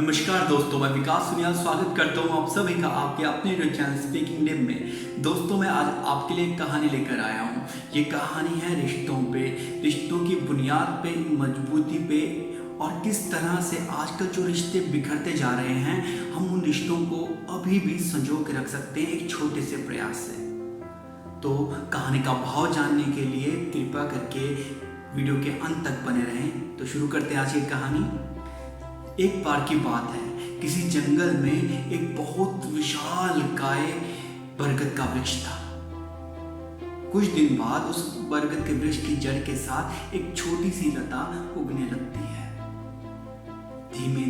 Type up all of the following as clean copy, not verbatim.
नमस्कार दोस्तों, मैं विकास सुनिया स्वागत करता हूं आप सभी का आपके अपने चैनल स्पीकिंग डेम में। दोस्तों, मैं आज आपके लिए एक कहानी लेकर आया हूं। ये कहानी है रिश्तों पे, रिश्तों की बुनियाद पे, मजबूती पे और किस तरह से आजकल जो रिश्ते बिखरते जा रहे हैं, हम उन रिश्तों को अभी भी संजो के रख सकते हैं एक छोटे से प्रयास से। तो कहानी का भाव जानने के लिए कृपया करके वीडियो के अंत तक बने रहें। तो शुरू करते हैं आज की कहानी। एक बार की बात है, किसी जंगल में एक बहुत विशाल काय बरगद का वृक्ष था। कुछ दिन बाद उस बरगद के वृक्ष की जड़ के साथ एक छोटी सी लता उगने लगती है। धीमे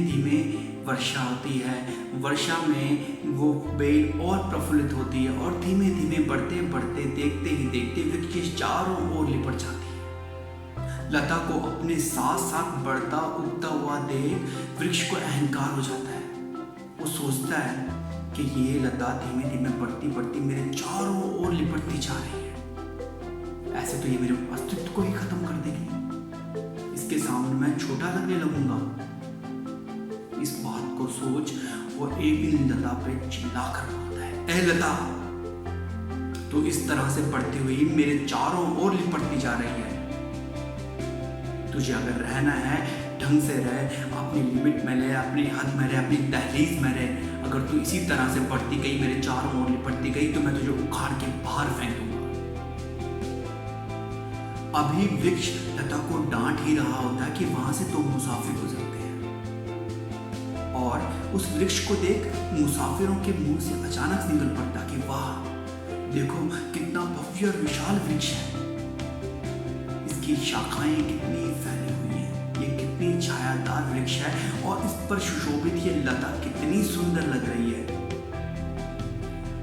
धीमे वर्षा होती है। वर्षा में वो बेल और प्रफुल्लित होती है और धीमे धीमे बढ़ते बढ़ते देखते ही देखते वृक्ष के चारों ओर लिपट जाती है। लता को अपने साथ साथ बढ़ता उगता हुआ देख वृक्ष को अहंकार हो जाता है। वो सोचता है कि ये लता धीमे धीमे बढ़ती बढ़ती मेरे चारों ओर लिपटती जा रही है। ऐसे तो ये मेरे अस्तित्व को ही खत्म कर देगी। इसके सामने मैं छोटा लगने लगूंगा। इस बात को सोच वो एक दिन लता पे चिल्लाकर बोलता है, ए लता, तो इस तरह से बढ़ती हुई मेरे चारों ओर लिपटती जा रही है। तुझे अगर रहना है ढंग से रह, अपनी लिमिट में रह, अपनी हद में रह, अपनी दहलीज में रह। अगर तू इसी तरह से बढ़ती गई, मेरे चारों ओर लिपटती गई, तो मैं तुझे उखाड़ के बाहर फेंक दूंगा। अभी वृक्ष लता को डांट ही रहा होता है कि वहां से तो मुसाफिर गुजरते हैं और उस वृक्ष को देख मुसाफिरों के मुंह से अचानक निकल पड़ता कि वाह, देखो कितना भव्य और विशाल वृक्ष है। इसकी शाखाएं कितनी फैली हुई हैं, ये कितनी छायादार वृक्ष है और इस पर सुशोभित ये लता कितनी सुंदर लग रही है।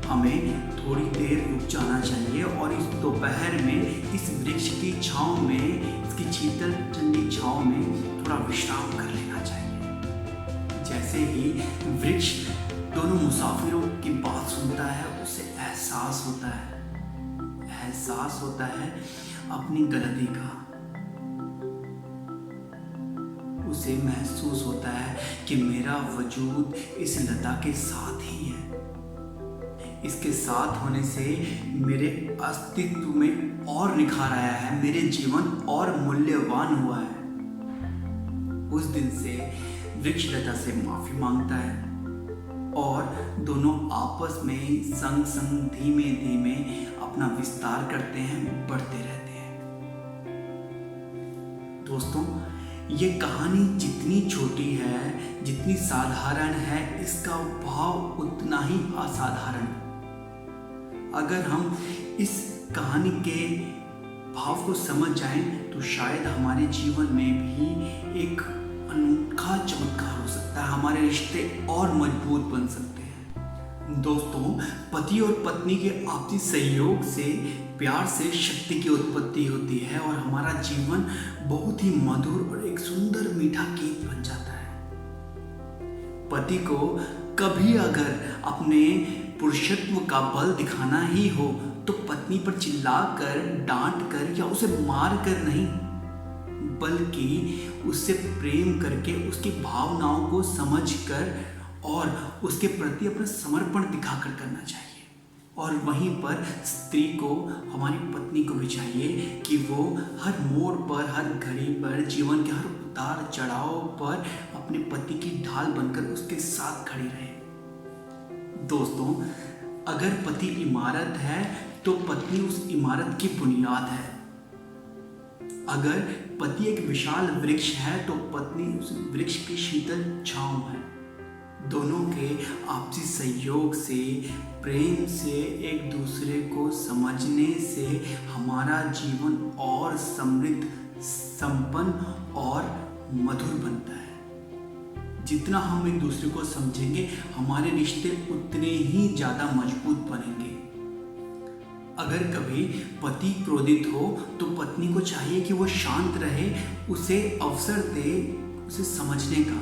हमें थोड़ी देर रुक जाना चाहिए और इस दोपहर में इस वृक्ष की छांव में, इसकी शीतल ठंडी छांव में थोड़ा विश्राम कर लेना चाहिए। जैसे ही वृक्ष दोनों मुसाफिरों की बात सुनता है, उसे एहसास होता है अपनी गलती का। उसे महसूस होता है कि मेरा वजूद इस लता के साथ ही है। इसके साथ होने से मेरे अस्तित्व में और निखार आया है, मेरे जीवन और मूल्यवान हुआ है। उस दिन से वृक्ष लता से माफी मांगता है और दोनों आपस में संग संग धीमे धीमे अपना विस्तार करते हैं, बढ़ते रहते हैं। दोस्तों, ये कहानी जितनी छोटी है, जितनी साधारण है, इसका भाव उतना ही असाधारण। अगर हम इस कहानी के भाव को समझ जाएं तो शायद हमारे जीवन में भी एक अनोखा चमत्कार हो सकता है, हमारे रिश्ते और मजबूत बन सकते हैं। दोस्तों, पति और पत्नी के आपसी सहयोग से, प्यार से शक्ति की उत्पत्ति होती है और हमारा जीवन बहुत ही मधुर और एक सुंदर मीठा गीत बन जाता है। पति को कभी अगर अपने पुरुषत्व का बल दिखाना ही हो तो पत्नी पर चिल्लाकर, डांट कर या उसे मार कर नहीं, बल्कि उससे प्रेम करके, उसकी भावनाओं को समझकर और उसके प्रति अपना समर्पण दिखाकर करना चाहिए। और वहीं पर स्त्री को, हमारी पत्नी को भी चाहिए कि वो हर मोड़ पर, हर घड़ी पर, जीवन के हर उतार चढ़ाव पर अपने पति की ढाल बनकर उसके साथ खड़ी रहे। दोस्तों, अगर पति इमारत है तो पत्नी उस इमारत की बुनियाद है। अगर पति एक विशाल वृक्ष है तो पत्नी उस वृक्ष की शीतल छांव है। दोनों के आपसी सहयोग से, प्रेम से, एक दूसरे को समझने से हमारा जीवन और समृद्ध, संपन्न और मधुर बनता है। जितना हम एक दूसरे को समझेंगे, हमारे रिश्ते उतने ही ज़्यादा मजबूत बनेंगे। अगर कभी पति क्रोधित हो तो पत्नी को चाहिए कि वो शांत रहे, उसे अवसर दे उसे समझने का।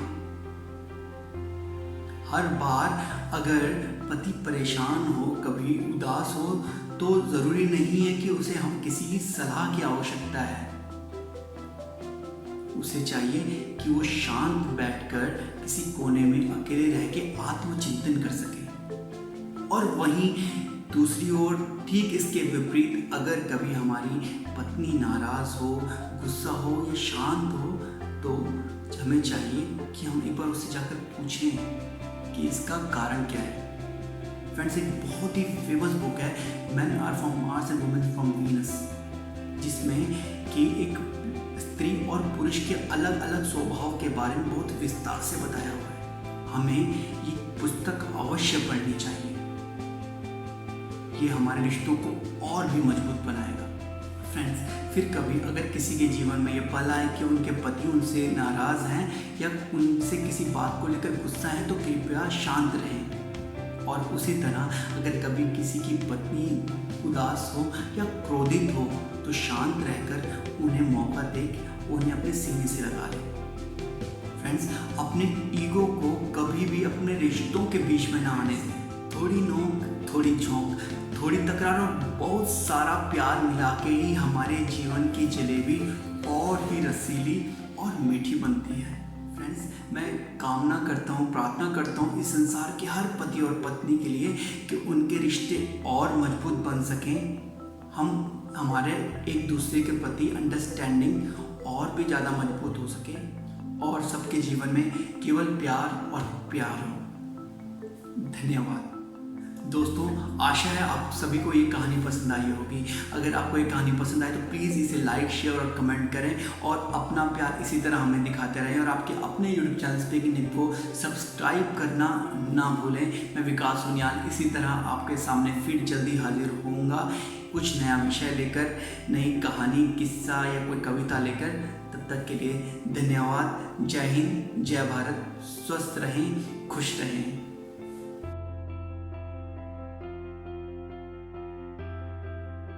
हर बार अगर पति परेशान हो, कभी उदास हो, तो ज़रूरी नहीं है कि उसे हम किसी की सलाह की आवश्यकता है। उसे चाहिए कि वो शांत बैठकर किसी कोने में अकेले रह के आत्मचिंतन कर सके। और वहीं दूसरी ओर ठीक इसके विपरीत अगर कभी हमारी पत्नी नाराज हो, गुस्सा हो या शांत हो, तो हमें चाहिए कि हम एक बार उससे जाकर पूछें कि इसका कारण क्या है। फ्रेंड्स, एक बहुत ही फेमस बुक है men are from Mars and women from Venus, जिसमें कि एक स्त्री और पुरुष के अलग अलग स्वभाव के बारे में बहुत विस्तार से बताया हुआ है। हमें ये पुस्तक अवश्य पढ़नी चाहिए। ये हमारे रिश्तों को और भी मजबूत बनाएगा। फ्रेंड्स, फिर कभी अगर किसी के जीवन में ये पल आए कि उनके पति उनसे नाराज़ हैं या उनसे किसी बात को लेकर गुस्सा है, तो कृपया शांत रहें। और उसी तरह अगर कभी किसी की पत्नी उदास हो या क्रोधित हो, तो शांत रहकर उन्हें मौका देकर उन्हें अपने सीने से लगा लें। फ्रेंड्स, अपने ईगो को कभी भी अपने रिश्तों के बीच में ना आने दें। थोड़ी नोक, थोड़ी झोंक, थोड़ी तकरार और बहुत सारा प्यार मिला के ही हमारे जीवन की जलेबी और ही रसीली और मीठी बनती है। फ्रेंड्स, मैं कामना करता हूँ, प्रार्थना करता हूँ इस संसार के हर पति और पत्नी के लिए कि उनके रिश्ते और मजबूत बन सकें। हम हमारे एक दूसरे के प्रति अंडरस्टैंडिंग और भी ज़्यादा मजबूत हो सके और सबके जीवन में केवल प्यार और प्यार हो। धन्यवाद दोस्तों, आशा है आप सभी को ये कहानी पसंद आई होगी। अगर आपको ये कहानी पसंद आए तो प्लीज़ इसे लाइक, शेयर और कमेंट करें और अपना प्यार इसी तरह हमें दिखाते रहें। और आपके अपने यूट्यूब चैनल स्पीकिंग को सब्सक्राइब करना ना भूलें। मैं विकास सोनियाल इसी तरह आपके सामने फिर जल्दी हाजिर होऊंगा कुछ नया विषय लेकर, नई कहानी, किस्सा या कोई कविता लेकर। तब तक के लिए धन्यवाद। जय हिंद, जय भारत। स्वस्थ रहें, खुश रहें।